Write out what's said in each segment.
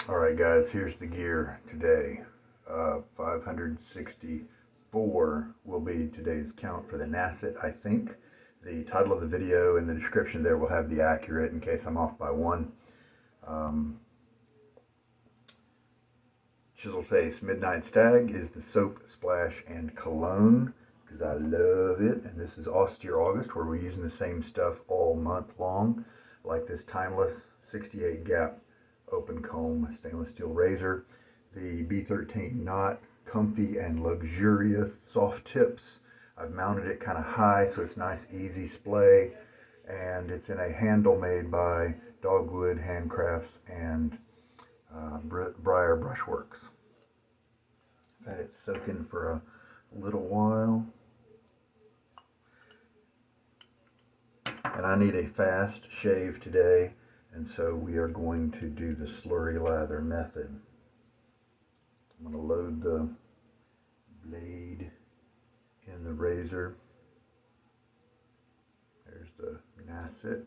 Alright guys, here's the gear today. 564 will be today's count for the Nacet, I think. The title of the video and the description there will have the accurate in case I'm off by one. Chisel Face Midnight Stag is the soap, splash, and cologne because I love it. And this is Austere August, where we're using the same stuff all month long, like this timeless 68 gap open comb stainless steel razor, the B13 knot, comfy and luxurious soft tips. I've mounted it kind of high so it's nice easy splay, and it's in a handle made by Dogwood Handcrafts and Briar Brushworks. I've had it soaking for a little while, and I need a fast shave today. And so we are going to do the slurry lather method. I'm going to load the blade in the razor. There's the Nacet.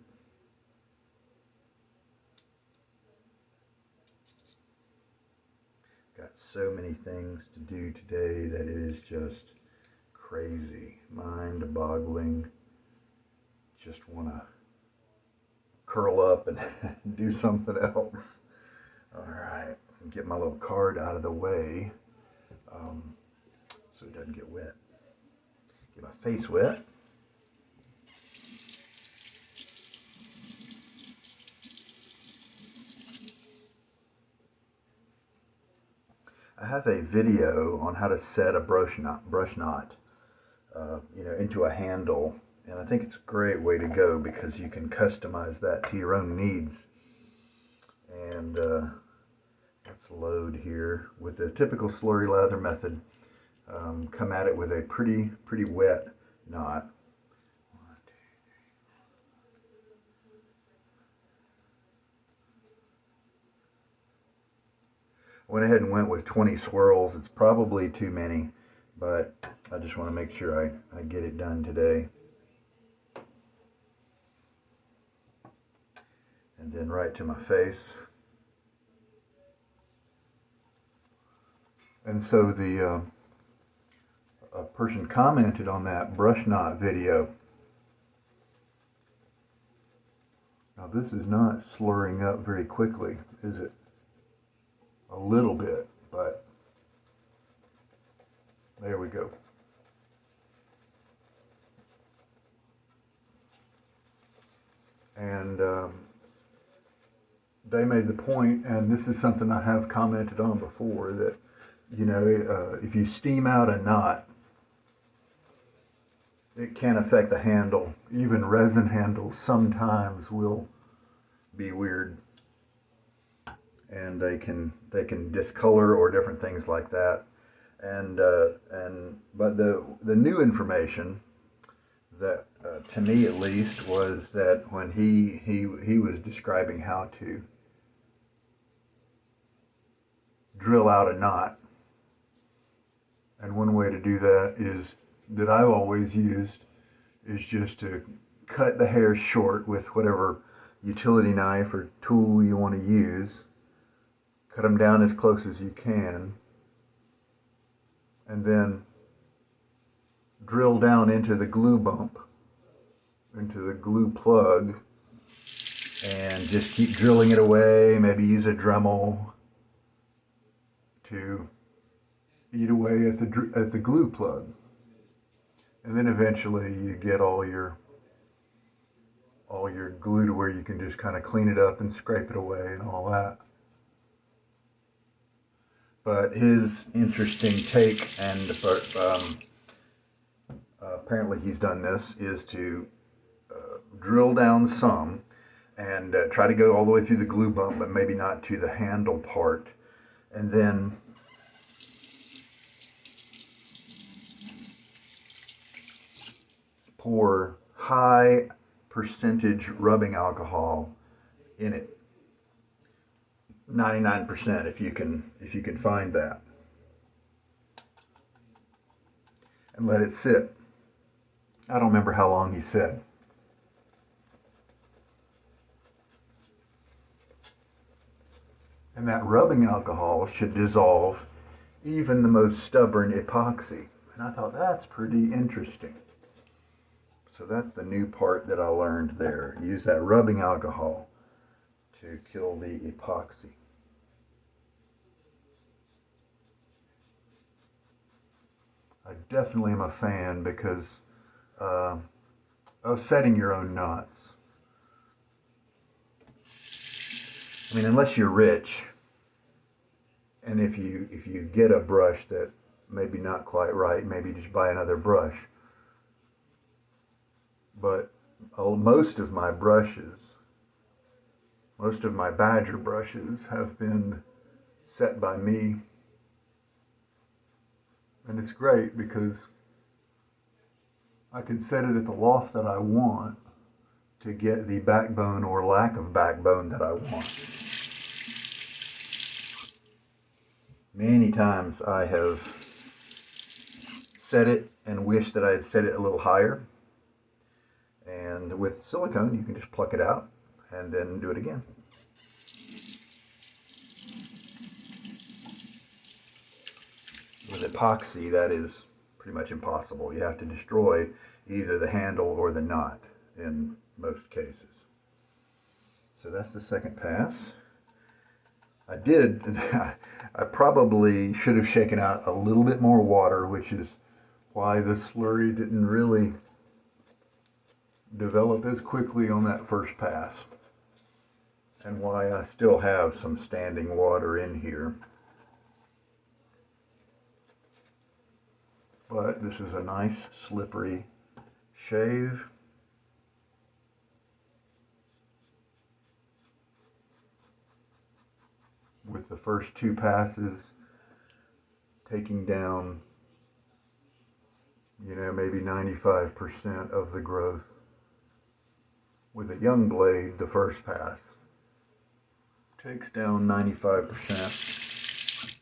Got so many things to do today that it is just crazy, mind-boggling. Just want to curl up and do something else. All right, get my little card out of the way so it doesn't get wet. Get my face wet. I have a video on how to set a brush knot, into a handle. And I think it's a great way to go because you can customize that to your own needs. And let's load here with the typical slurry lather method. Come at it with a pretty wet knot. I went ahead and went with 20 swirls. It's probably too many, but I just want to make sure I get it done today. And then right to my face. And so the a person commented on that brush knot video. Now this is not slurring up very quickly, is it? A little bit, but there we go. And they made the point, and this is something I have commented on before, that, if you steam out a knot, it can affect the handle. Even resin handles sometimes will be weird, and they can discolor or different things like that. But the new information that to me at least was that when he was describing how to drill out a knot, and one way to do that is that I've always used is just to cut the hair short with whatever utility knife or tool you want to use. Cut them down as close as you can, and then drill down into the glue bump, into the glue plug, and just keep drilling it away. Maybe use a Dremel to eat away at the glue plug, and then eventually you get all your glue to where you can just kind of clean it up and scrape it away and all that. But his interesting take, and apparently he's done this, is to drill down some and try to go all the way through the glue bump, but maybe not to the handle part, and then pour high percentage rubbing alcohol in it. 99% if you can find that, and let it sit. I don't remember how long he said. And that rubbing alcohol should dissolve even the most stubborn epoxy. And I thought that's pretty interesting. So that's the new part that I learned there. Use that rubbing alcohol to kill the epoxy. I definitely am a fan because of setting your own knots. I mean, unless you're rich, and if you get a brush that maybe not quite right, maybe just buy another brush. But most of my brushes, most of my Badger brushes have been set by me. And it's great because I can set it at the loft that I want to get the backbone or lack of backbone that I want. Many times I have set it and wished that I had set it a little higher. And with silicone, you can just pluck it out and then do it again. With epoxy, that is pretty much impossible. You have to destroy either the handle or the knot in most cases. So that's the second pass. I probably should have shaken out a little bit more water, which is why the slurry didn't really develop as quickly on that first pass, and why I still have some standing water in here. But this is a nice slippery shave. With the first two passes taking down, maybe 95% of the growth. With a young blade, the first pass takes down 95%.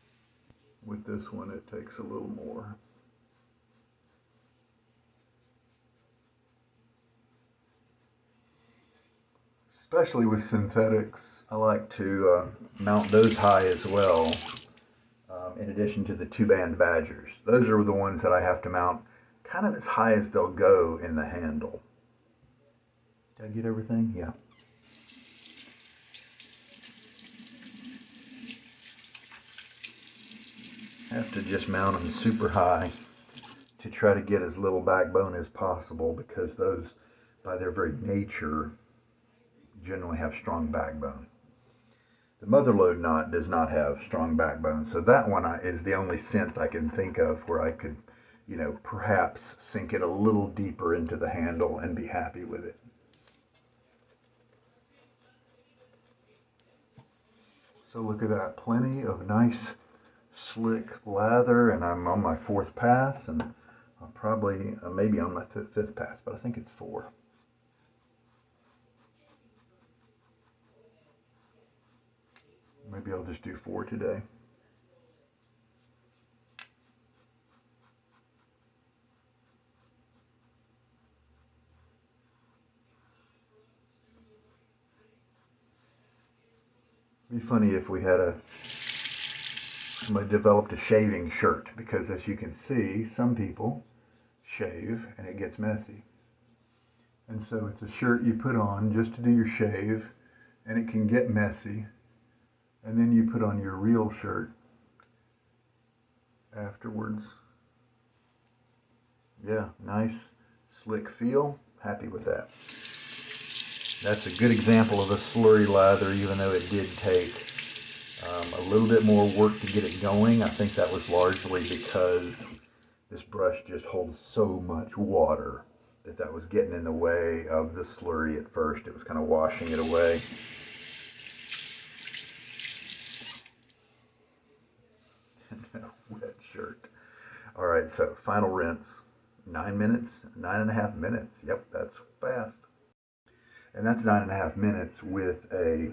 With this one, it takes a little more. Especially with synthetics, I like to mount those high as well, in addition to the two-band Badgers. Those are the ones that I have to mount kind of as high as they'll go in the handle. Did I get everything? Yeah. Have to just mount them super high to try to get as little backbone as possible, because those, by their very nature, generally have strong backbone. The motherlode knot does not have strong backbone, so that one is the only synth I can think of where I could, perhaps sink it a little deeper into the handle and be happy with it. So look at that, plenty of nice slick lather, and I'm on my fourth pass, and I'll probably, maybe on my fifth pass, but I think it's 4. Maybe I'll just do 4 today. It'd be funny if we had somebody developed a shaving shirt, because as you can see, some people shave and it gets messy. And so it's a shirt you put on just to do your shave, and it can get messy. And then you put on your real shirt afterwards. Yeah, nice, slick feel. Happy with that. That's a good example of a slurry lather, even though it did take a little bit more work to get it going. I think that was largely because this brush just holds so much water that was getting in the way of the slurry at first. It was kind of washing it away. Wet shirt. All right, so final rinse. 9 minutes, 9.5 minutes. Yep, that's fast. And that's 9.5 minutes with a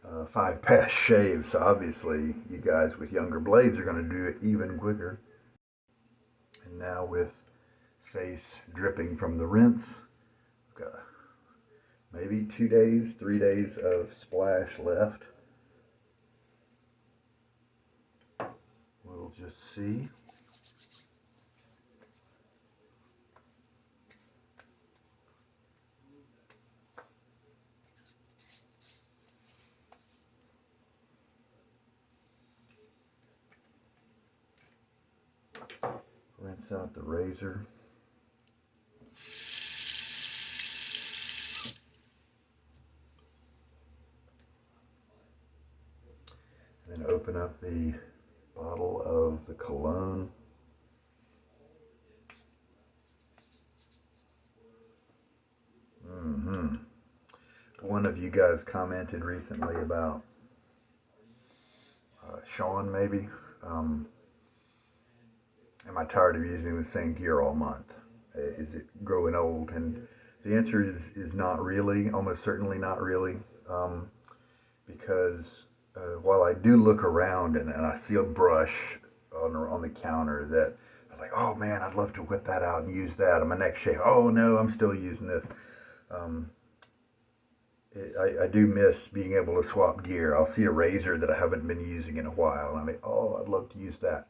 5-pass shave. So obviously, you guys with younger blades are going to do it even quicker. And now with face dripping from the rinse, we've got maybe 2 days, 3 days of splash left. just see. Rinse out the razor. Then open up the bottle of the cologne. One of you guys commented recently about Sean, maybe. Am I tired of using the same gear all month? Is it growing old? And the answer is not really, almost certainly not really, because while I do look around and I see a brush on the counter that I'm like, oh man, I'd love to whip that out and use that on my next shave. Oh no, I'm still using this. I do miss being able to swap gear. I'll see a razor that I haven't been using in a while, and I'm like, oh, I'd love to use that.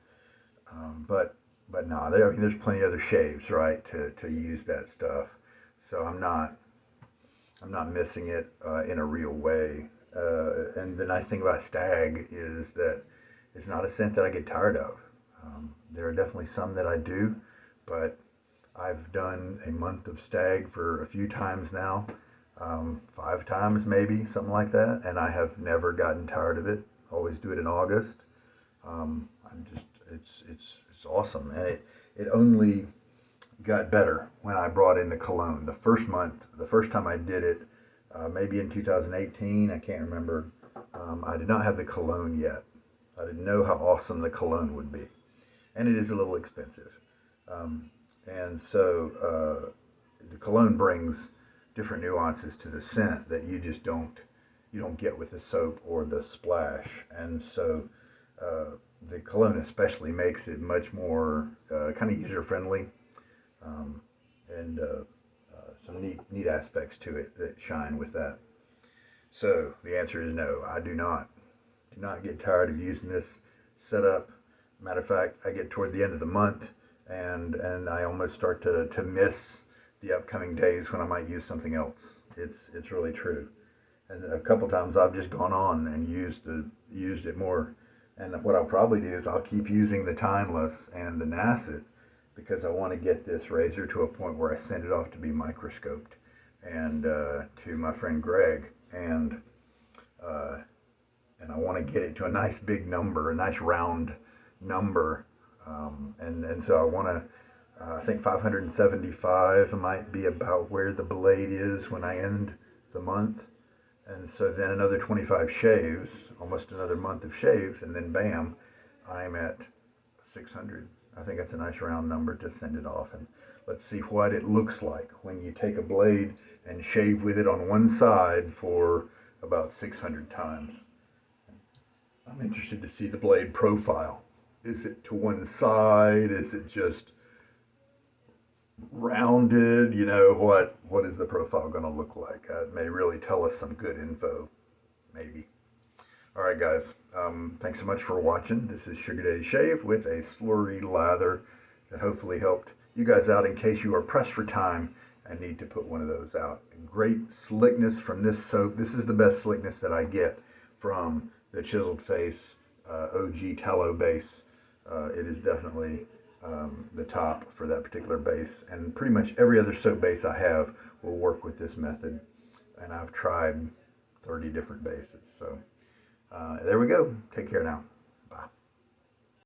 But no, I mean, there's plenty of other shaves, right, to use that stuff. So I'm not missing it in a real way. And the nice thing about Stag is that it's not a scent that I get tired of. There are definitely some that I do, but I've done a month of Stag for a few times now, 5 times maybe, something like that, and I have never gotten tired of it. Always do it in August. It's awesome, and it only got better when I brought in the cologne. The first time I did it, maybe in 2018, I can't remember. I did not have the cologne yet. I didn't know how awesome the cologne would be, and it is a little expensive. And so the cologne brings different nuances to the scent that you just don't get with the soap or the splash, and so. The cologne especially makes it much more kind of user-friendly, and some neat aspects to it that shine with that. So the answer is no. I do not get tired of using this setup. Matter of fact, I get toward the end of the month, and I almost start to miss the upcoming days when I might use something else. It's really true. And a couple times I've just gone on and used it more. And what I'll probably do is I'll keep using the Timeless and the Nacet because I want to get this razor to a point where I send it off to be microscoped and to my friend Greg, and I want to get it to a nice big number, a nice round number, and so I want to. I think 575 might be about where the blade is when I end the month. And so then another 25 shaves, almost another month of shaves, and then bam, I'm at 600. I think that's a nice round number to send it off. And let's see what it looks like when you take a blade and shave with it on one side for about 600 times. I'm interested to see the blade profile. Is it to one side? Is it just rounded? What is the profile going to look like? It may really tell us some good info, maybe. All right, guys, thanks so much for watching. This is Sugar Daddy Shave with a slurry lather that hopefully helped you guys out in case you are pressed for time and need to put one of those out. Great slickness from this soap. This is the best slickness that I get from the Chiseled Face OG tallow base. It is definitely the top for that particular base, and pretty much every other soap base I have will work with this method, and I've tried 30 different bases. So there we go. Take care now. Bye.